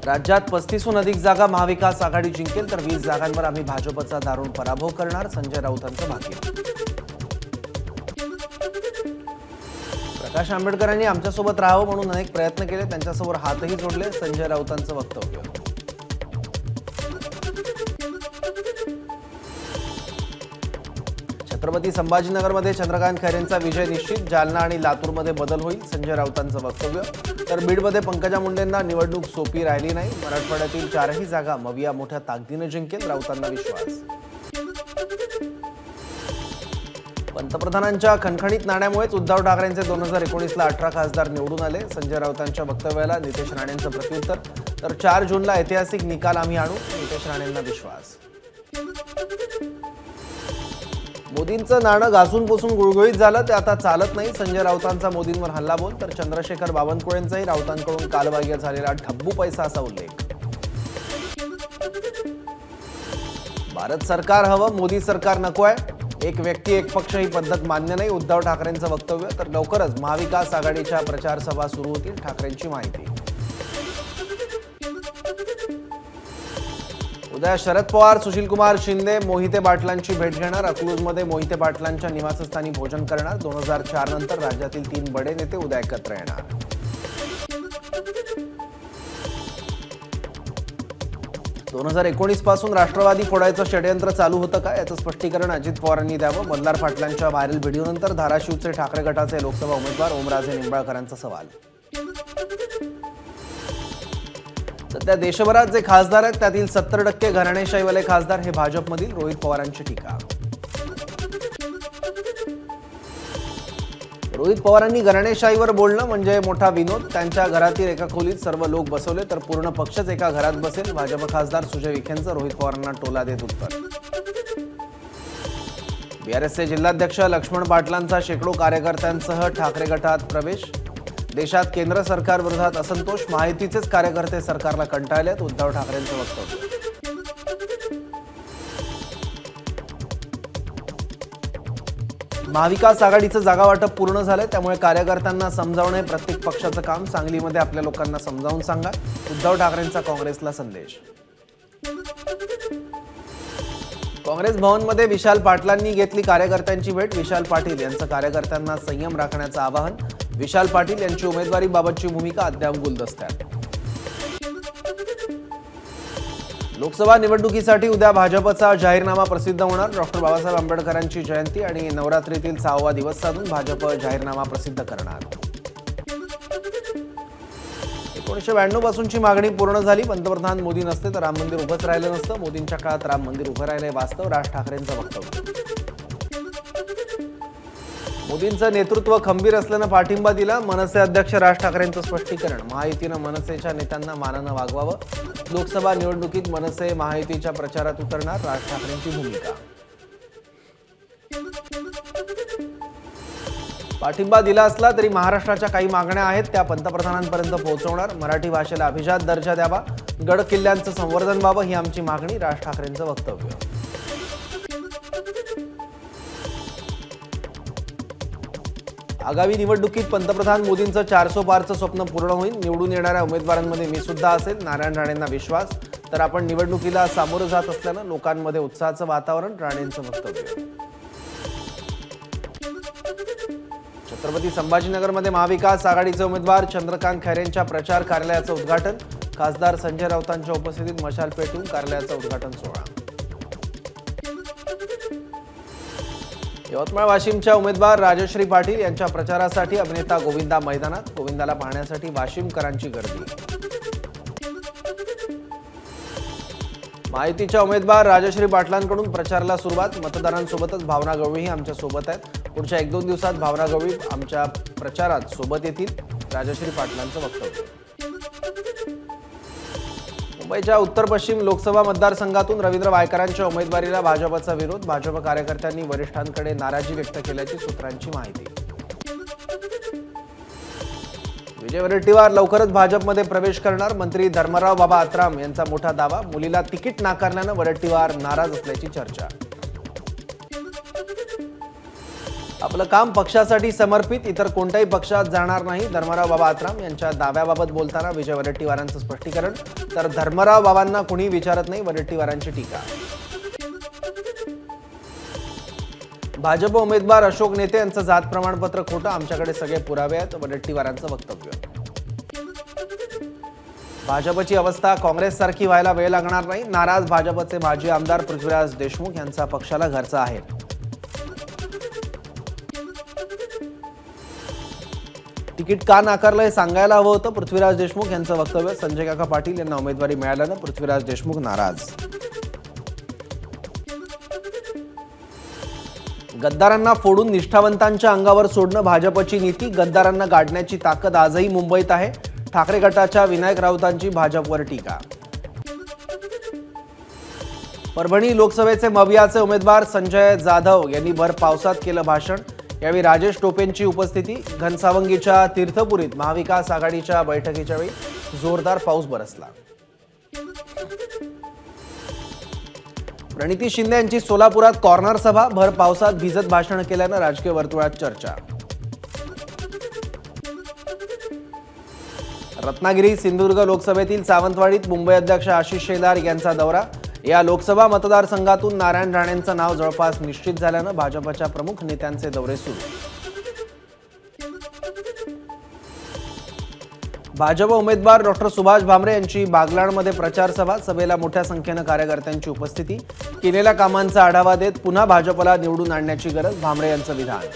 राज्यात 35हून अधिक जागा महाविकास आघाडी जिंकेल तर 20 जागांवर आम्ही भाजपचा दारुण पराभव करणार, संजय राऊतांचं भाकीत. प्रकाश आंबेडकरांनी आमच्यासोबत राहावं म्हणून अनेक प्रयत्न केले, त्यांच्यासमोर हातही जोडले, संजय राऊतांचं वक्तव्य. छत्रपती संभाजीनगरमध्ये चंद्रकांत खैरेंचा विजय निश्चित, जालना आणि लातूरमध्ये बदल होईल, संजय राऊतांचं वक्तव्य. तर बीडमध्ये पंकजा मुंडेंना निवडणूक सोपी राहिली नाही, मराठवाड्यातील 4ही जागा मविया मोठ्या ताकदीने जिंकेल, राऊतांना विश्वास. पंतप्रधानांच्या खणखणीत नाण्यामुळेच उद्धव ठाकरेंचे 2019ला 18 खासदार निवडून आले, संजय राऊतांच्या वक्तव्याला नितेश राणेंचं प्रत्युत्तर. तर 4 जूनला ऐतिहासिक निकाल आम्ही आणू, नितेश राणेंना विश्वास. मोदींचं नाणं घासून पुसून गुळगुळीत झालं, ते आता चालत नाही, संजय राऊतांचा मोदींवर हल्लाबोल. तर चंद्रशेखर बावनकुळेंचाही राऊतांकडून कालबाह्य झालेला ढब्बू पैसा असा उल्लेख. भारत सरकार हवं, मोदी सरकार नको आहे, एक व्यक्ती एक पक्ष ही पद्धत मान्य नाही, उद्धव ठाकरेंचं वक्तव्य. तर लवकरच महाविकास आघाडीच्या प्रचार सभा सुरू होतील, ठाकरेंची माहिती. उद्या शरद पवार, सुशीलकुमार शिंदे, मोहिते पाटलांची भेट घेणार, अकलूजमध्ये मोहिते पाटलांच्या निवासस्थानी भोजन करणार. 2004 नंतर राज्यातील 3 बडे नेते उद्या एकत्र येणार. दोन 2019 पासून राष्ट्रवादी फोडायचं षडयंत्र चालू होतं का, याचं स्पष्टीकरण अजित पवारांनी द्यावं. मल्हार पाटलांच्या व्हायरल व्हिडिओनंतर धाराशिवचे ठाकरे गटाचे लोकसभा उमेदवार ओमराजे निंबाळकरांचा सवाल. सध्या देशभरात जे खासदार आहेत त्यातील 70% घराणेशाहीवाले खासदार हे भाजपमधील, रोहित पवारांची टीका. रोहित पवारांनी घराणेशाहीवर बोलणं म्हणजे मोठा विनोद, त्यांच्या घरातील एका खोलीत सर्व लोक बसवले तर पूर्ण पक्षच एका घरात बसेल, भाजप खासदार सुजय विखेंचं रोहित पवारांना टोला देत उत्तर. बीआरएसचे जिल्हाध्यक्ष लक्ष्मण पाटलांचा शेकडो कार्यकर्त्यांसह ठाकरे गटात प्रवेश. देशात केंद्र सरकार विरोधात असंतोष, महायुतीचेच कार्यकर्ते सरकारला कंटाळलेत, उद्धव ठाकरेंचं वक्तव्य. महाविकास आघाडीचं जागा वाटप पूर्ण झालंय, त्यामुळे कार्यकर्त्यांना समजावणे प्रत्येक पक्षाचं काम, सांगलीमध्ये आपल्या लोकांना समजावून सांगा, उद्धव ठाकरेंचा काँग्रेसला संदेश. काँग्रेस भवनमध्ये विशाल पाटलांनी घेतली कार्यकर्त्यांची भेट, विशाल पाटील यांचं कार्यकर्त्यांना संयम राखण्याचं आवाहन. विशाल पाटील यांची उमेदवारीबाबतची भूमिका अद्याप गुलदस्त्यात. लोकसभा निवडणुकीसाठी उद्या भाजपचा जाहीरनामा प्रसिद्ध होणार. डॉक्टर बाबासाहेब आंबेडकरांची जयंती आणि नवरात्रीतील 6वा दिवस साधून भाजप जाहीरनामा प्रसिद्ध करणार. 1992 पासूनची मागणी पूर्ण झाली, पंतप्रधान मोदी नसते तर राम मंदिर उभंच राहिलं नसतं, मोदींच्या काळात राम मंदिर उभं राहिलंय वास्तव, राज ठाकरेंचं वक्तव्य. मोदींचं नेतृत्व खंबीर असल्यानं पाठिंबा दिला, मनसे अध्यक्ष राज ठाकरेंचं स्पष्टीकरण. महायुतीनं मनसेच्या नेत्यांना मानानं वागवावं, लोकसभा निवडणुकीत मनसे महायुतीच्या प्रचारात उतरणार, राज ठाकरेंची भूमिका. पाठिंबा दिला असला तरी महाराष्ट्राच्या काही मागण्या आहेत त्या पंतप्रधानांपर्यंत पोहोचवणार, मराठी भाषेला अभिजात दर्जा द्यावा, गड किल्ल्यांचं संवर्धन व्हावं ही आमची मागणी, राज ठाकरेंचं वक्तव्य. आगामी निवडणुकीत पंतप्रधान मोदींचं 400 पारचं स्वप्न पूर्ण होईल, निवडून येणाऱ्या उमेदवारांमध्ये मी सुद्धा असेल, नारायण राणेंना विश्वास. तर आपण निवडणुकीला सामोरं जात असल्यानं लोकांमध्ये उत्साहाचं वातावरण, राणेंचं वक्तव्य. छत्रपती संभाजीनगरमध्ये महाविकास आघाडीचे उमेदवार चंद्रकांत खैरेंच्या प्रचार कार्यालयाचं उद्घाटन, खासदार संजय राऊतांच्या उपस्थितीत मशाल पेटवून कार्यालयाचं उद्घाटन सोहळा. यवतमाळ वाशिमच्या उमेदवार राजश्री पाटील यांच्या प्रचारासाठी अभिनेता गोविंदा मैदानात, गोविंदाला पाहण्यासाठी वाशिमकरांची गर्दी. महायुतीच्या उमेदवार राजश्री पाटलांकडून प्रचाराला सुरुवात, मतदारांसोबतच भावना गवळीही आमच्या सोबत आहेत, पुढच्या 1-2 दिवसात भावना गवळी आमच्या प्रचारात सोबत येतील, राजश्री पाटलांचं वक्तव्य. मुंबईच्या उत्तर पश्चिम लोकसभा मतदारसंघातून रवींद्र वायकरांच्या उमेदवारीला भाजपचा विरोध, भाजप कार्यकर्त्यांनी वरिष्ठांकडे नाराजी व्यक्त केल्याची सूत्रांची माहिती. विजय वडेट्टीवार लवकरच भाजपमध्ये प्रवेश करणार, मंत्री धर्मराव बाबा आत्राम यांचा मोठा दावा, मुलीला तिकीट नाकारल्यानं वडेट्टीवार नाराज असल्याची चर्चा. आपलं काम पक्षासाठी समर्पित, इतर कोणत्याही पक्षात जाणार नाही. धर्मराव बाबा आत्राम यांच्या दाव्याबाबत बोलताना विजय वडेट्टीवारांचं स्पष्टीकरण. तर धर्मराव बाबांना कुणी विचारत नाही, वडेट्टीवारांची टीका. भाजप उमेदवार अशोक नेते यांचं जात प्रमाणपत्र खोटं, आमच्याकडे सगळे पुरावे आहेत, वडेट्टीवारांचं वक्तव्य. भाजपची अवस्था काँग्रेससारखी व्हायला वेळ लागणार नाही, नाराज भाजपचे माजी आमदार पृथ्वीराज देशमुख यांचा पक्षाला घरचा आहे. तिकीट का नाकारलंय सांगायला हवं होतं, पृथ्वीराज देशमुख यांचं वक्तव्य. संजय काका पाटील यांना उमेदवारी मिळाल्यानं पृथ्वीराज देशमुख नाराज. गद्दारांना फोडून निष्ठावंतांच्या अंगावर सोडणं भाजपची नीती, गद्दारांना गाडण्याची ताकद आजही मुंबईत आहे. ठाकरे गटाच्या विनायक राऊतांची भाजपवर टीका. परभणी लोकसभेचे मवियाचे उमेदवार संजय जाधव यांनी भर पावसात केलं भाषण. यावेळी राजेश टोपेंची उपस्थिती. घनसावंगीच्या तीर्थपुरीत महाविकास आघाडीच्या बैठकीच्या वेळी जोरदार पाऊस बरसला. प्रणिती शिंदे यांची सोलापुरात कॉर्नर सभा. भर पावसात भिजत भाषण केल्यानं राजकीय वर्तुळात चर्चा. रत्नागिरी सिंधुदुर्ग लोकसभेतील सावंतवाडीत मुंबई अध्यक्ष आशिष शेलार यांचा दौरा. या लोकसभा मतदारसंघातून नारायण राणेंचं नाव जवळपास निश्चित झाल्यानं भाजपच्या प्रमुख नेत्यांचे दौरे सुरू. भाजप उमेदवार डॉक्टर सुभाष भामरे यांची बागलाणमध्ये प्रचार सभा. सभेला मोठ्या संख्येनं कार्यकर्त्यांची उपस्थिती. केलेल्या कामांचा आढावा देत पुन्हा भाजपला निवडून आणण्याची गरज, भामरे यांचं विधान.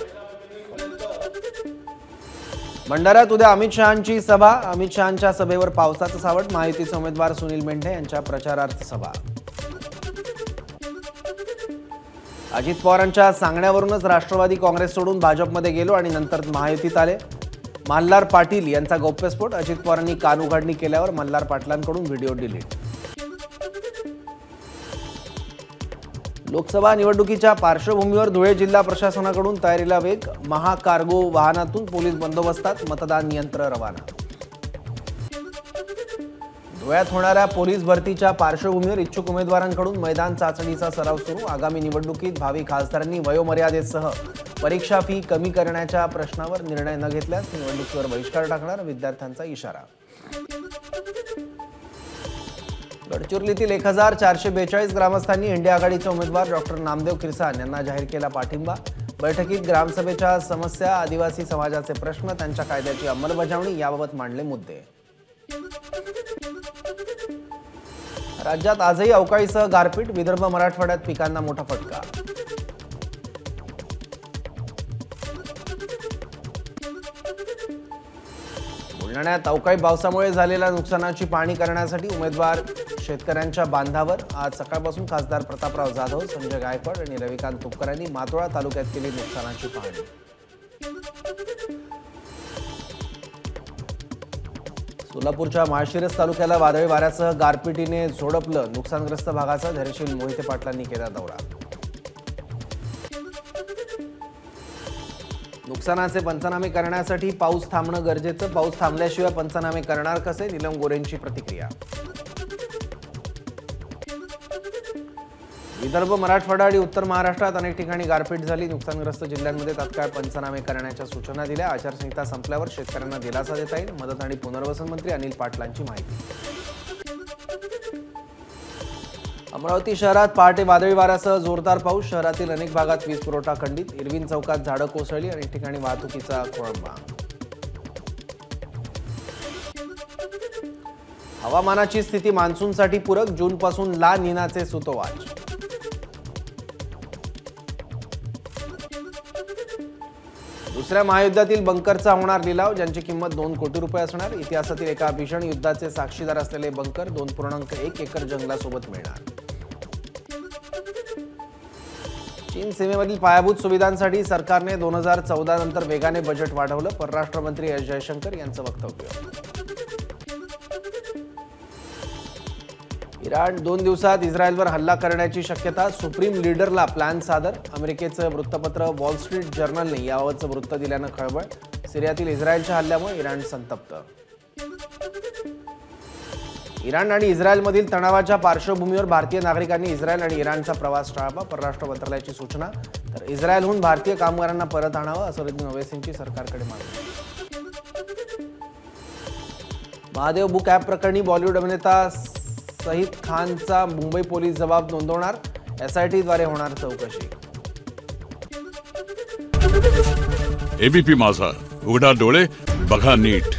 भंडाऱ्यात उद्या अमित शहांची सभा. अमित शहांच्या सभेवर पावसाचं सावट. महायुतीचे उमेदवार सुनील मेंढे यांच्या प्रचारार्थ सभा. अजित पवारांच्या सांगण्यावरूनच राष्ट्रवादी काँग्रेस सोडून भाजपमध्ये गेलो आणि नंतर महायुतीत आले. मल्हार पाटील यांचा गौप्यस्फोट. अजित पवारांनी कान उघडणी केल्यावर मल्हार पाटलांकडून व्हिडिओ डिलीट. लोकसभा निवडणुकीच्या पार्श्वभूमीवर धुळे जिल्हा प्रशासनाकडून तयारीला वेग. महाकार्गो वाहनातून पोलीस बंदोबस्तात. मतदान यंत्र रवाना. धुळ्यात होणाऱ्या पोलीस भरतीच्या पार्श्वभूमीवर इच्छुक उमेदवारांकडून मैदान चाचणीचा सराव सुरू. आगामी निवडणुकीत भावी खासदारांनी वयोमर्यादेसह परीक्षा फी कमी करण्याच्या प्रश्नावर निर्णय न घेतल्यास निवडणुकीवर बहिष्कार टाकणार, विद्यार्थ्यांचा इशारा. गडचिरोलीतील 1442 ग्रामस्थांनी इंडिया आघाडीचे उमेदवार डॉक्टर नामदेव किरसाण यांना जाहीर केला पाठिंबा. बैठकीत ग्रामसभेच्या समस्या, आदिवासी समाजाचे प्रश्न, त्यांच्या कायद्याची अंमलबजावणी याबाबत मांडले मुद्दे. राज्यात आजही अवकाळीसह गारपीट. विदर्भ मराठवाड्यात पिकांना मोठा फटका. बुलढाण्यात अवकाळी पावसामुळे झालेल्या नुकसानाची पाहणी करण्यासाठी उमेदवार शेतकऱ्यांच्या बांधावर. आज सकाळपासून खासदार प्रतापराव जाधव, संजय गायकवाड आणि रविकांत तुपकर यांनी मातोळा तालुक्यात केली नुकसानाची पाहणी. सोलापूरच्या माळशिरस तालुक्याला वादळी वाऱ्यासह गारपिटीने झोडपलं. नुकसानग्रस्त भागाचा धैर्यशील मोहिते पाटलांनी केला दौरा. नुकसानाचे पंचनामे करण्यासाठी पाऊस थांबणं गरजेचं. पाऊस थांबल्याशिवाय पंचनामे करणार कसे, नीलम गोरेंची प्रतिक्रिया. विदर्भ, मराठवाडा आणि उत्तर महाराष्ट्रात अनेक ठिकाणी गारपीट झाली. नुकसानग्रस्त जिल्ह्यांमध्ये तात्काळ पंचनामे करण्याच्या सूचना दिल्या. आचारसंहिता संपल्यावर शेतकऱ्यांना दिलासा देता येईल. मदत आणि पुनर्वसन मंत्री अनिल पाटलांची माहिती. अमरावती शहरात पहाटे वादळी वाऱ्यासह जोरदार पाऊस. शहरातील अनेक भागात वीज पुरवठा खंडित. इरविन चौकात झाडं कोसळली. अनेक ठिकाणी वाहतुकीचा खोळंबा. हवामानाची स्थिती मान्सूनसाठी पूरक. जूनपासून ला निनाचे सुतोवाच. दुसऱ्या महायुद्धातील बंकरचा होणार लिलाव, ज्यांची किंमत 2 कोटी रुपये असणार. इतिहासातील एका भीषण युद्धाचे साक्षीदार असलेले बंकर 2.1 एकर जंगलासोबत मिळणार. चीन सीमेवरील पायाभूत सुविधांसाठी सरकारने 2014 नंतर वेगाने बजेट वाढवलं. परराष्ट्र मंत्री एस जयशंकर यांचं वक्तव्य. इराण 2 दिवसात इस्रायलवर हल्ला करण्याची शक्यता. सुप्रीम लीडरला प्लॅन सादर. अमेरिकेचं वृत्तपत्र वॉल स्ट्रीट जर्नलने याबाबतचं वृत्त दिल्यानं खळबळ. सिरियातील इस्रायलच्या हल्ल्यामुळे इराण संतप्त. इराण आणि इस्रायलमधील तणावाच्या पार्श्वभूमीवर भारतीय नागरिकांनी इस्रायल आणि इराणचा प्रवास टाळावा. परराष्ट्र मंत्रालयाची सूचना. तर इस्रायलहून भारतीय कामगारांना परत आणावं असरुद्दीन ओवैसींची सरकारकडे मागणी. महादेव बुक ॲप प्रकरणी बॉलिवूड अभिनेता सईद खानचा मुंबई पोलीस जबाब नोंदवणार. SITद्वारे होणार चौकशी. ABP माझा, उघडा डोळे बघा नीट.